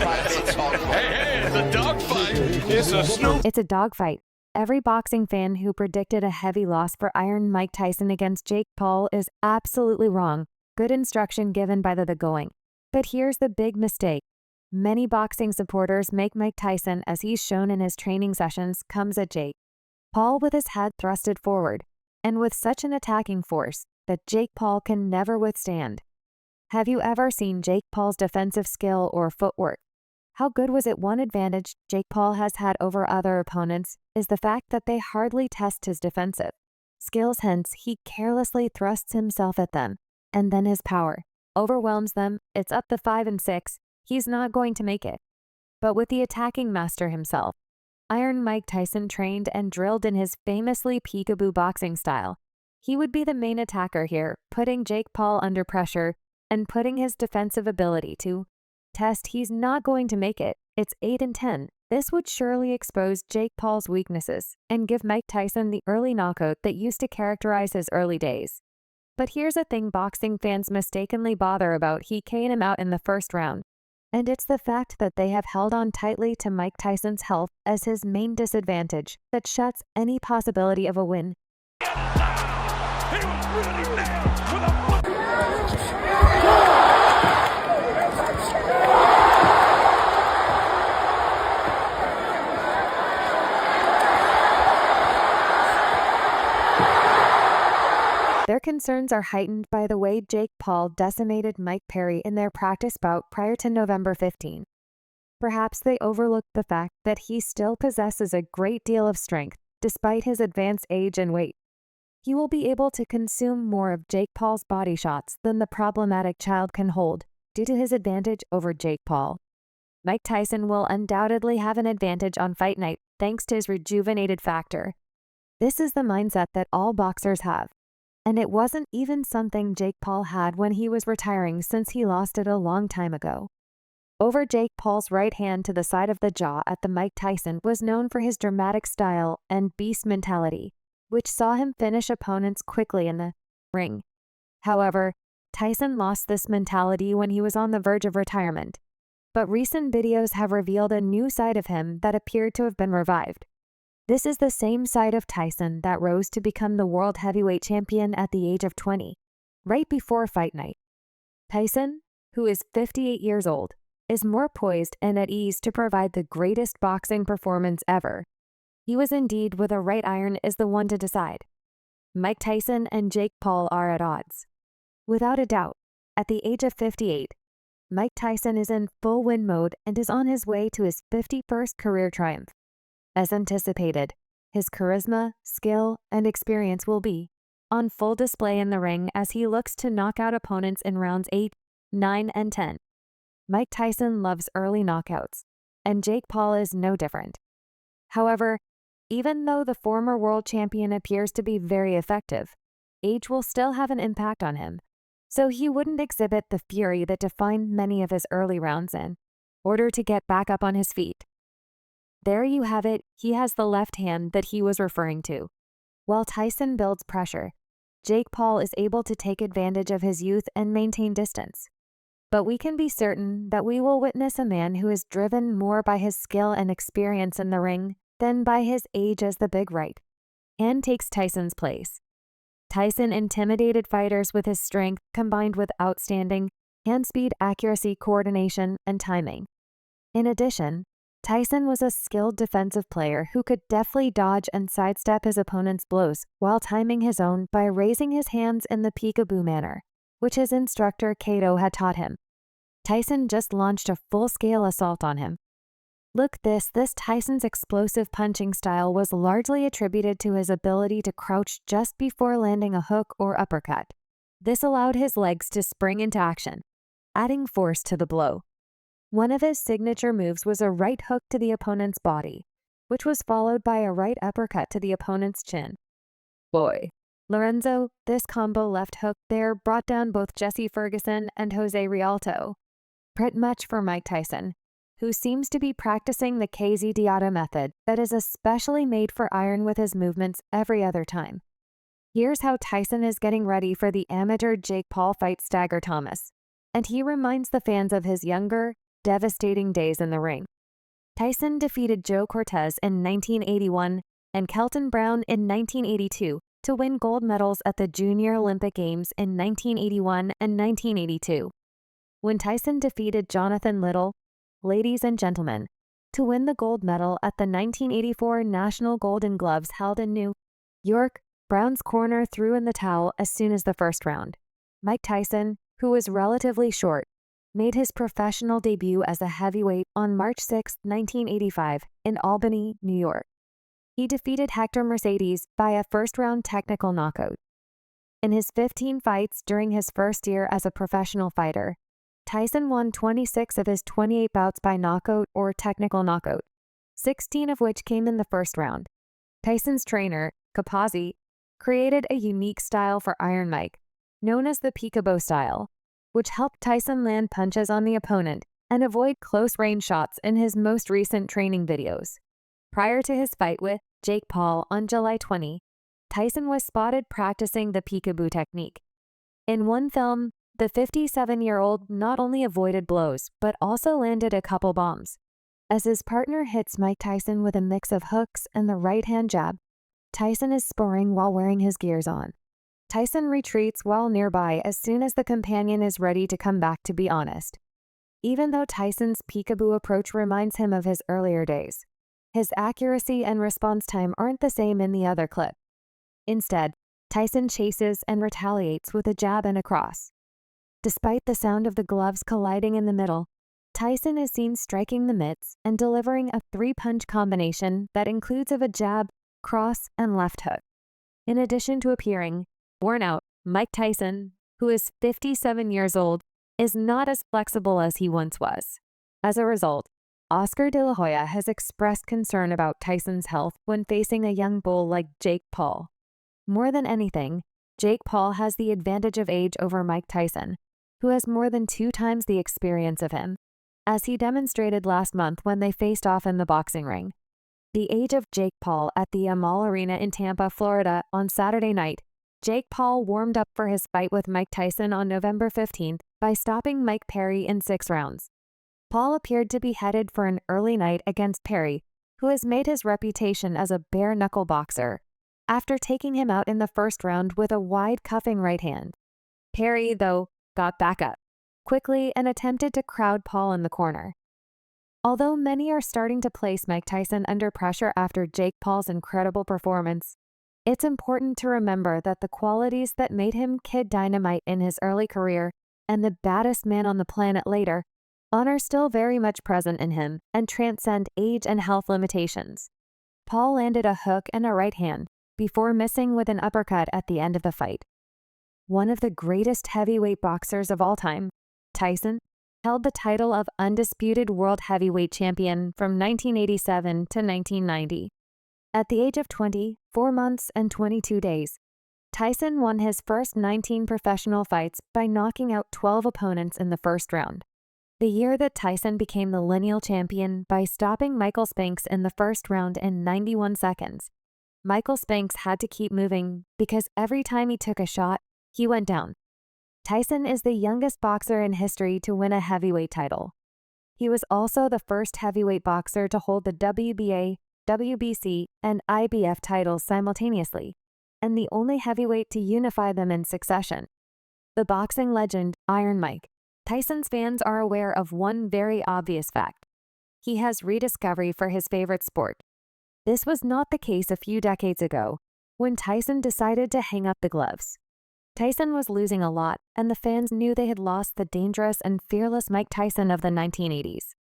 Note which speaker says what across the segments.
Speaker 1: Hey, it's a dogfight. It's a snoop.
Speaker 2: It's a dogfight. Every boxing fan who predicted a heavy loss for Iron Mike Tyson against Jake Paul is absolutely wrong. Good instruction given by the going. But here's the big mistake. Many boxing supporters make Mike Tyson, as he's shown in his training sessions, comes at Jake Paul with his head thrusted forward, and with such an attacking force that Jake Paul can never withstand. Have you ever seen Jake Paul's defensive skill or footwork? How good was it? One advantage Jake Paul has had over other opponents is the fact that they hardly test his defensive skills, hence he carelessly thrusts himself at them, and then his power overwhelms them. It's up to 5 and 6. He's not going to make it. But with the attacking master himself, Iron Mike Tyson, trained and drilled in his famously peekaboo boxing style, he would be the main attacker here, putting Jake Paul under pressure and putting his defensive ability to test. He's not going to make it. It's 8 and 10. This would surely expose Jake Paul's weaknesses and give Mike Tyson the early knockout that used to characterize his early days. But here's a thing boxing fans mistakenly bother about: he KO'd him out in the first round. And it's the fact that they have held on tightly to Mike Tyson's health as his main disadvantage that shuts any possibility of a win.
Speaker 1: He was really nailed with a
Speaker 2: Their concerns are heightened by the way Jake Paul decimated Mike Perry in their practice bout prior to November 15. Perhaps they overlooked the fact that he still possesses a great deal of strength despite his advanced age and weight. He will be able to consume more of Jake Paul's body shots than the problematic child can hold due to his advantage over Jake Paul. Mike Tyson will undoubtedly have an advantage on fight night thanks to his rejuvenated factor. This is the mindset that all boxers have. And it wasn't even something Jake Paul had when he was retiring, since he lost it a long time ago. Over Jake Paul's right hand to the side of the jaw at the Mike Tyson was known for his dramatic style and beast mentality, which saw him finish opponents quickly in the ring. However, Tyson lost this mentality when he was on the verge of retirement. But recent videos have revealed a new side of him that appeared to have been revived. This is the same side of Tyson that rose to become the world heavyweight champion at the age of 20, right before fight night. Tyson, who is 58 years old, is more poised and at ease to provide the greatest boxing performance ever. He was indeed with a right iron is the one to decide. Mike Tyson and Jake Paul are at odds. Without a doubt, at the age of 58, Mike Tyson is in full win mode and is on his way to his 51st career triumph. As anticipated, his charisma, skill, and experience will be on full display in the ring as he looks to knock out opponents in rounds 8, 9, and 10. Mike Tyson loves early knockouts, and Jake Paul is no different. However, even though the former world champion appears to be very effective, age will still have an impact on him, so he wouldn't exhibit the fury that defined many of his early rounds in order to get back up on his feet. There you have it. He has the left hand that he was referring to. While Tyson builds pressure, Jake Paul is able to take advantage of his youth and maintain distance. But we can be certain that we will witness a man who is driven more by his skill and experience in the ring than by his age as the big right, and takes Tyson's place. Tyson intimidated fighters with his strength combined with outstanding hand speed, accuracy, coordination, and timing. In addition, Tyson was a skilled defensive player who could deftly dodge and sidestep his opponent's blows while timing his own by raising his hands in the peekaboo manner, which his instructor Kato had taught him. Tyson just launched a full-scale assault on him. Look this Tyson's explosive punching style was largely attributed to his ability to crouch just before landing a hook or uppercut. This allowed his legs to spring into action, adding force to the blow. One of his signature moves was a right hook to the opponent's body, which was followed by a right uppercut to the opponent's chin. Boy, Lorenzo, this combo left hook there brought down both Jesse Ferguson and Jose Rialto. Pretty much for Mike Tyson, who seems to be practicing the KZ Diata method that is especially made for iron with his movements every other time. Here's how Tyson is getting ready for the amateur Jake Paul fight Stagger Thomas, and he reminds the fans of his younger, devastating days in the ring. Tyson defeated Joe Cortez in 1981 and Kelton Brown in 1982 to win gold medals at the Junior Olympic Games in 1981 and 1982. When Tyson defeated Jonathan Little, ladies and gentlemen, to win the gold medal at the 1984 National Golden Gloves held in New York, Brown's corner threw in the towel as soon as the first round. Mike Tyson, who was relatively short, made his professional debut as a heavyweight on March 6, 1985, in Albany, New York. He defeated Hector Mercedes by a first-round technical knockout. In his 15 fights during his first year as a professional fighter, Tyson won 26 of his 28 bouts by knockout or technical knockout, 16 of which came in the first round. Tyson's trainer, Capozzi, created a unique style for Iron Mike, known as the peekaboo style, which helped Tyson land punches on the opponent and avoid close-range shots in his most recent training videos. Prior to his fight with Jake Paul on July 20, Tyson was spotted practicing the peekaboo technique. In one film, the 57-year-old not only avoided blows, but also landed a couple bombs. As his partner hits Mike Tyson with a mix of hooks and the right-hand jab, Tyson is sparring while wearing his gears on. Tyson retreats while nearby as soon as the companion is ready to come back to be honest. Even though Tyson's peekaboo approach reminds him of his earlier days, his accuracy and response time aren't the same in the other clip. Instead, Tyson chases and retaliates with a jab and a cross. Despite the sound of the gloves colliding in the middle, Tyson is seen striking the mitts and delivering a three-punch combination that includes of a jab, cross, and left hook. In addition to appearing worn out, Mike Tyson, who is 57 years old, is not as flexible as he once was. As a result, Oscar De La Hoya has expressed concern about Tyson's health when facing a young bull like Jake Paul. More than anything, Jake Paul has the advantage of age over Mike Tyson, who has more than 2 times the experience of him, as he demonstrated last month when they faced off in the boxing ring. The age of Jake Paul at the Amal Arena in Tampa, Florida on Saturday night. Jake Paul warmed up for his fight with Mike Tyson on November 15th by stopping Mike Perry in 6 rounds. Paul appeared to be headed for an early night against Perry, who has made his reputation as a bare-knuckle boxer, after taking him out in the first round with a wide cuffing right hand. Perry, though, got back up quickly and attempted to crowd Paul in the corner. Although many are starting to place Mike Tyson under pressure after Jake Paul's incredible performance, it's important to remember that the qualities that made him Kid Dynamite in his early career and the baddest man on the planet later are still very much present in him and transcend age and health limitations. Paul landed a hook and a right hand before missing with an uppercut at the end of the fight. One of the greatest heavyweight boxers of all time, Tyson, held the title of undisputed world heavyweight champion from 1987 to 1990. At the age of 20, 4 months, and 22 days, Tyson won his first 19 professional fights by knocking out 12 opponents in the first round. The year that Tyson became the lineal champion by stopping Michael Spinks in the first round in 91 seconds. Michael Spinks had to keep moving because every time he took a shot, he went down. Tyson is the youngest boxer in history to win a heavyweight title. He was also the first heavyweight boxer to hold the WBA, WBC, and IBF titles simultaneously, and the only heavyweight to unify them in succession. The boxing legend, Iron Mike. Tyson's fans are aware of one very obvious fact. He has rediscovery for his favorite sport. This was not the case a few decades ago, when Tyson decided to hang up the gloves. Tyson was losing a lot, and the fans knew they had lost the dangerous and fearless Mike Tyson of the 1980s.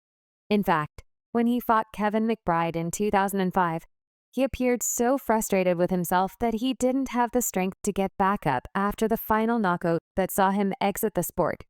Speaker 2: In fact, when he fought Kevin McBride in 2005, he appeared so frustrated with himself that he didn't have the strength to get back up after the final knockout that saw him exit the sport.